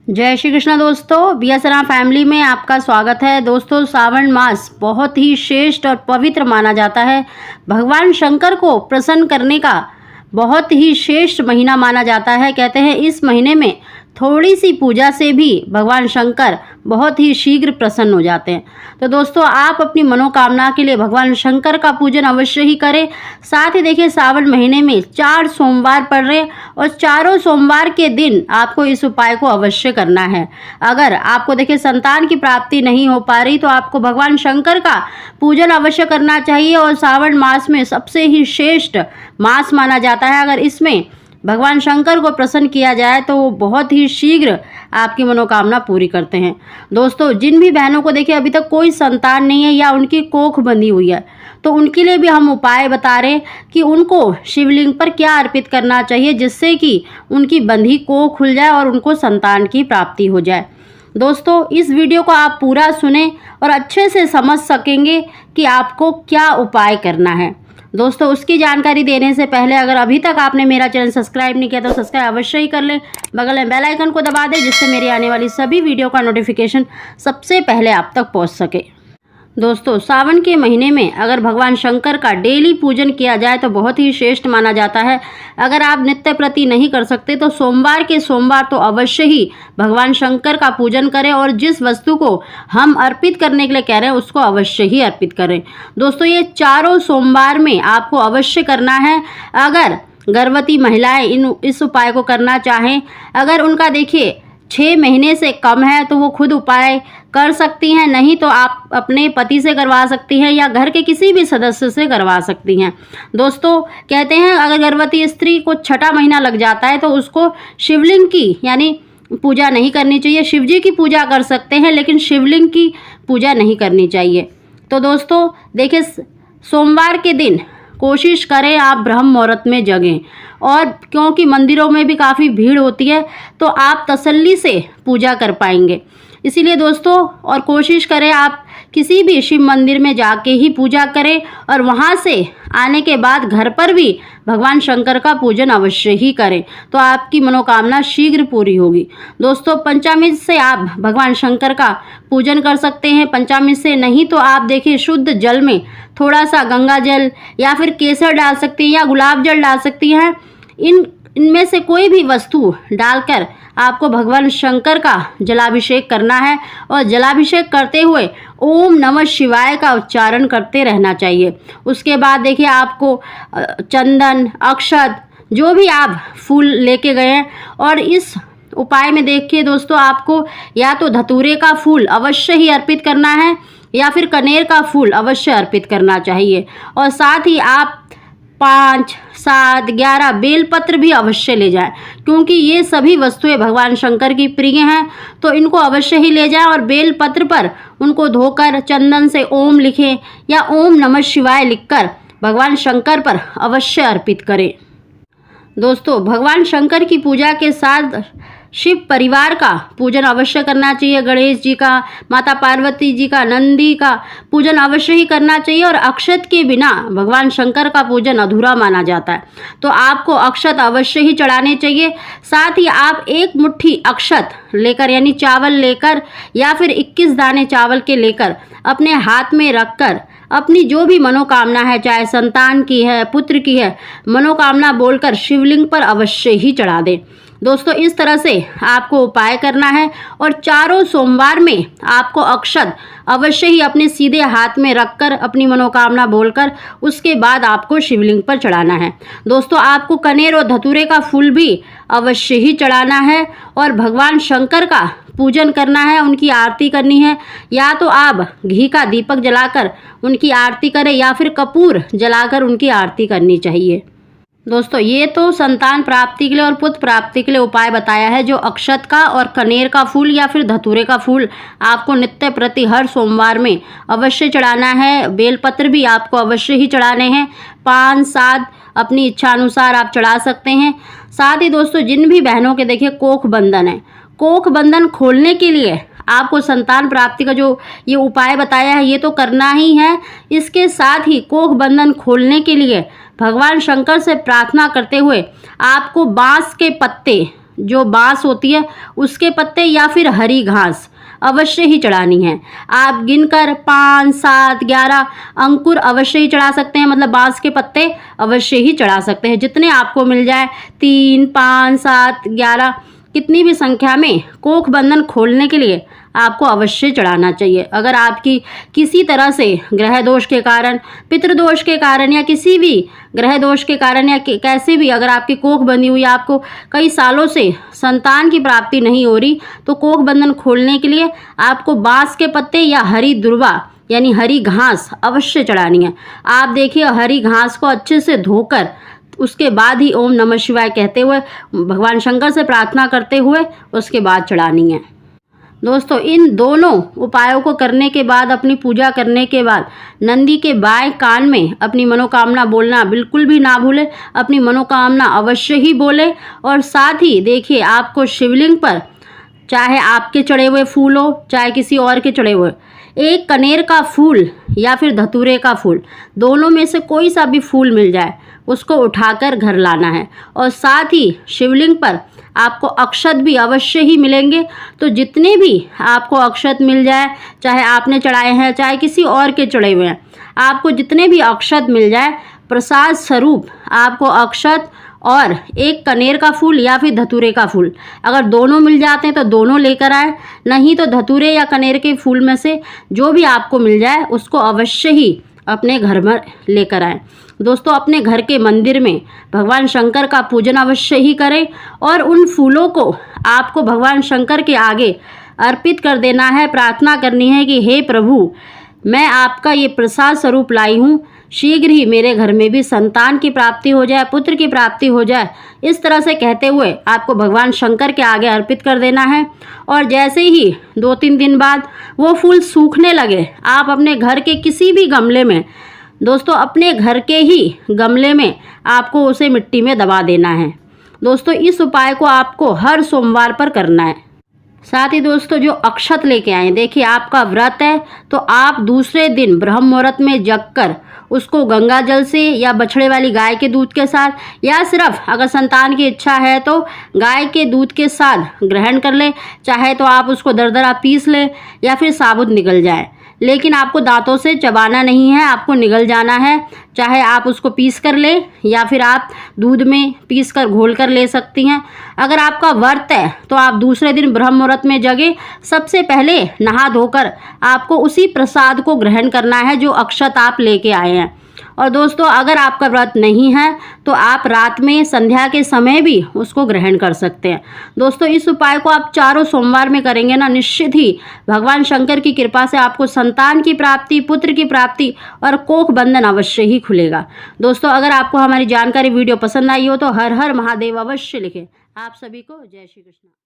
जय श्री कृष्ण दोस्तों, बीएसएनआर फैमिली में आपका स्वागत है। दोस्तों, सावन मास बहुत ही श्रेष्ठ और पवित्र माना जाता है। भगवान शंकर को प्रसन्न करने का बहुत ही श्रेष्ठ महीना माना जाता है। कहते हैं इस महीने में थोड़ी सी पूजा से भी भगवान शंकर बहुत ही शीघ्र प्रसन्न हो जाते हैं। तो दोस्तों, आप अपनी मनोकामना के लिए भगवान शंकर का पूजन अवश्य ही करें। साथ ही देखिए, सावन महीने में 4 सोमवार पड़ रहे और चारों सोमवार के दिन आपको इस उपाय को अवश्य करना है। अगर आपको देखिए संतान की प्राप्ति नहीं हो पा रही तो आपको भगवान शंकर का पूजन अवश्य करना चाहिए। और सावन मास में सबसे ही श्रेष्ठ मास माना जाता है। अगर इसमें भगवान शंकर को प्रसन्न किया जाए तो वो बहुत ही शीघ्र आपकी मनोकामना पूरी करते हैं। दोस्तों, जिन भी बहनों को देखिए अभी तक कोई संतान नहीं है या उनकी कोख बंधी हुई है, तो उनके लिए भी हम उपाय बता रहे हैं कि उनको शिवलिंग पर क्या अर्पित करना चाहिए जिससे कि उनकी बंधी कोख खुल जाए और उनको संतान की प्राप्ति हो जाए। दोस्तों, इस वीडियो को आप पूरा सुने और अच्छे से समझ सकेंगे कि आपको क्या उपाय करना है। दोस्तों, उसकी जानकारी देने से पहले अगर अभी तक आपने मेरा चैनल सब्सक्राइब नहीं किया तो सब्सक्राइब अवश्य ही कर लें। बगल में बेल आइकन को दबा दें जिससे मेरी आने वाली सभी वीडियो का नोटिफिकेशन सबसे पहले आप तक पहुंच सके। दोस्तों, सावन के महीने में अगर भगवान शंकर का डेली पूजन किया जाए तो बहुत ही श्रेष्ठ माना जाता है। अगर आप नित्य प्रति नहीं कर सकते तो सोमवार के सोमवार तो अवश्य ही भगवान शंकर का पूजन करें और जिस वस्तु को हम अर्पित करने के लिए कह रहे हैं उसको अवश्य ही अर्पित करें। दोस्तों, ये चारों सोमवार में आपको अवश्य करना है। अगर गर्भवती महिलाएं इस उपाय को करना चाहें, अगर उनका देखिए 6 महीने से कम है तो वो खुद उपाय कर सकती हैं, नहीं तो आप अपने पति से करवा सकती हैं या घर के किसी भी सदस्य से करवा सकती हैं। दोस्तों, कहते हैं अगर गर्भवती स्त्री को 6ठा महीना लग जाता है तो उसको शिवलिंग की यानी पूजा नहीं करनी चाहिए। शिवजी की पूजा कर सकते हैं लेकिन शिवलिंग की पूजा नहीं करनी चाहिए। तो दोस्तों देखिए, सोमवार के दिन कोशिश करें आप ब्रह्म मुहूर्त में जगें, और क्योंकि मंदिरों में भी काफ़ी भीड़ होती है तो आप तसल्ली से पूजा कर पाएंगे। इसीलिए दोस्तों, और कोशिश करें आप किसी भी शिव मंदिर में जाके ही पूजा करें और वहाँ से आने के बाद घर पर भी भगवान शंकर का पूजन अवश्य ही करें, तो आपकी मनोकामना शीघ्र पूरी होगी। दोस्तों, पंचामृत से आप भगवान शंकर का पूजन कर सकते हैं। पंचामृत से नहीं तो आप देखिए शुद्ध जल में थोड़ा सा गंगा जल या फिर केसर डाल सकती हैं या गुलाब जल डाल सकती हैं। इनमें से कोई भी वस्तु डालकर आपको भगवान शंकर का जलाभिषेक करना है और जलाभिषेक करते हुए ओम नमः शिवाय का उच्चारण करते रहना चाहिए। उसके बाद देखिए आपको चंदन, अक्षत, जो भी आप फूल लेके गए हैं, और इस उपाय में देखिए दोस्तों आपको या तो धतूरे का फूल अवश्य ही अर्पित करना है या फिर कनेर का फूल अवश्य अर्पित करना चाहिए। और साथ ही आप 5, 7, 11 बेलपत्र भी अवश्य ले जाएं, क्योंकि ये सभी वस्तुएं भगवान शंकर की प्रिय हैं, तो इनको अवश्य ही ले जाएं। और बेलपत्र पर उनको धोकर चंदन से ओम लिखें या ओम नमः शिवाय लिखकर भगवान शंकर पर अवश्य अर्पित करें। दोस्तों, भगवान शंकर की पूजा के साथ शिव परिवार का पूजन अवश्य करना चाहिए। गणेश जी का, माता पार्वती जी का, नंदी का पूजन अवश्य ही करना चाहिए। और अक्षत के बिना भगवान शंकर का पूजन अधूरा माना जाता है, तो आपको अक्षत अवश्य ही चढ़ाने चाहिए। साथ ही आप 1 मुट्ठी अक्षत लेकर यानी चावल लेकर या फिर 21 दाने चावल के लेकर अपने हाथ में रखकर अपनी जो भी मनोकामना है, चाहे संतान की है, पुत्र की है, मनोकामना बोलकर शिवलिंग पर अवश्य ही चढ़ा दें। दोस्तों, इस तरह से आपको उपाय करना है और चारों सोमवार में आपको अक्षत अवश्य ही अपने सीधे हाथ में रखकर अपनी मनोकामना बोलकर उसके बाद आपको शिवलिंग पर चढ़ाना है। दोस्तों, आपको कनेर और धतूरे का फूल भी अवश्य ही चढ़ाना है और भगवान शंकर का पूजन करना है, उनकी आरती करनी है। या तो आप घी का दीपक जलाकर उनकी आरती करें या फिर कपूर जलाकर उनकी आरती करनी चाहिए। दोस्तों, ये तो संतान प्राप्ति के लिए और पुत्र प्राप्ति के लिए उपाय बताया है, जो अक्षत का और कनेर का फूल या फिर धतूरे का फूल आपको नित्य प्रति हर सोमवार में अवश्य चढ़ाना है। बेलपत्र भी आपको अवश्य ही चढ़ाने हैं। 5, 7 अपनी इच्छा अनुसार आप चढ़ा सकते हैं। साथ ही दोस्तों, जिन भी बहनों के देखिए कोख बंधन है, कोख बंधन खोलने के लिए आपको संतान प्राप्ति का जो ये उपाय बताया है ये तो करना ही है। इसके साथ ही कोख बंधन खोलने के लिए भगवान शंकर से प्रार्थना करते हुए आपको बांस के पत्ते जो बांस होती है उसके पत्ते या फिर हरी घास अवश्य ही चढ़ानी है। आप गिनकर 5, 7, 11 अंकुर अवश्य ही चढ़ा सकते हैं, मतलब बांस के पत्ते अवश्य ही चढ़ा सकते हैं। जितने आपको मिल जाए 3, 5, 7, 11 कितनी भी संख्या में कोख बंधन खोलने के लिए आपको अवश्य चढ़ाना चाहिए। अगर आपकी किसी तरह से ग्रह दोष के कारण, पितृदोष के कारण या किसी भी ग्रह दोष के कारण या कैसे भी अगर आपकी कोख बंधी हुई, आपको कई सालों से संतान की प्राप्ति नहीं हो रही, तो कोख बंधन खोलने के लिए आपको बांस के पत्ते या हरी दुर्वा यानी हरी घास अवश्य चढ़ानी है। आप देखिए हरी घास को अच्छे से धोकर उसके बाद ही ओम नमः शिवाय कहते हुए भगवान शंकर से प्रार्थना करते हुए उसके बाद चढ़ानी है। दोस्तों इन दोनों उपायों को करने के बाद, अपनी पूजा करने के बाद नंदी के बाएं कान में अपनी मनोकामना बोलना बिल्कुल भी ना भूले। अपनी मनोकामना अवश्य ही बोले। और साथ ही देखिए आपको शिवलिंग पर चाहे आपके चढ़े हुए फूल हो चाहे किसी और के चढ़े हुए, एक कनेर का फूल या फिर धतूरे का फूल, दोनों में से कोई सा भी फूल मिल जाए उसको उठाकर घर लाना है। और साथ ही शिवलिंग पर आपको अक्षत भी अवश्य ही मिलेंगे। तो जितने भी आपको अक्षत मिल जाए, चाहे आपने चढ़ाए हैं चाहे किसी और के चढ़े हुए हैं, आपको जितने भी अक्षत मिल जाए प्रसाद स्वरूप आपको अक्षत और एक कनेर का फूल या फिर धतूरे का फूल, अगर दोनों मिल जाते हैं तो दोनों लेकर आए, नहीं तो धतूरे या कनेर के फूल में से जो भी आपको मिल जाए उसको अवश्य ही अपने घर में लेकर आए। दोस्तों अपने घर के मंदिर में भगवान शंकर का पूजन अवश्य ही करें और उन फूलों को आपको भगवान शंकर के आगे अर्पित कर देना है। प्रार्थना करनी है कि हे प्रभु, मैं आपका ये प्रसाद स्वरूप लाई हूँ, शीघ्र ही मेरे घर में भी संतान की प्राप्ति हो जाए, पुत्र की प्राप्ति हो जाए। इस तरह से कहते हुए आपको भगवान शंकर के आगे अर्पित कर देना है। और जैसे ही 2-3 दिन बाद वो फूल सूखने लगे, आप अपने घर के किसी भी गमले में, दोस्तों अपने घर के ही गमले में आपको उसे मिट्टी में दबा देना है। दोस्तों इस उपाय को आपको हर सोमवार पर करना है। साथ ही दोस्तों जो अक्षत लेके आए, देखिए आपका व्रत है तो आप दूसरे दिन ब्रह्म मुहूर्त में जगकर उसको गंगा जल से या बछड़े वाली गाय के दूध के साथ, या सिर्फ अगर संतान की इच्छा है तो गाय के दूध के साथ ग्रहण कर ले। चाहे तो आप उसको दरदरा पीस ले या फिर साबुत निकल जाए, लेकिन आपको दांतों से चबाना नहीं है, आपको निगल जाना है। चाहे आप उसको पीस कर ले या फिर आप दूध में पीस कर घोल कर ले सकती हैं। अगर आपका व्रत है तो आप दूसरे दिन ब्रह्म मुहूर्त में जगे, सबसे पहले नहा धोकर आपको उसी प्रसाद को ग्रहण करना है जो अक्षत आप लेके आए हैं। और दोस्तों अगर आपका व्रत नहीं है तो आप रात में संध्या के समय भी उसको ग्रहण कर सकते हैं। दोस्तों इस उपाय को आप 4 सोमवार में करेंगे ना, निश्चित ही भगवान शंकर की कृपा से आपको संतान की प्राप्ति, पुत्र की प्राप्ति और कोख बंधन अवश्य ही खुलेगा। दोस्तों अगर आपको हमारी जानकारी वीडियो पसंद आई हो तो हर हर महादेव अवश्य लिखें। आप सभी को जय श्री कृष्ण।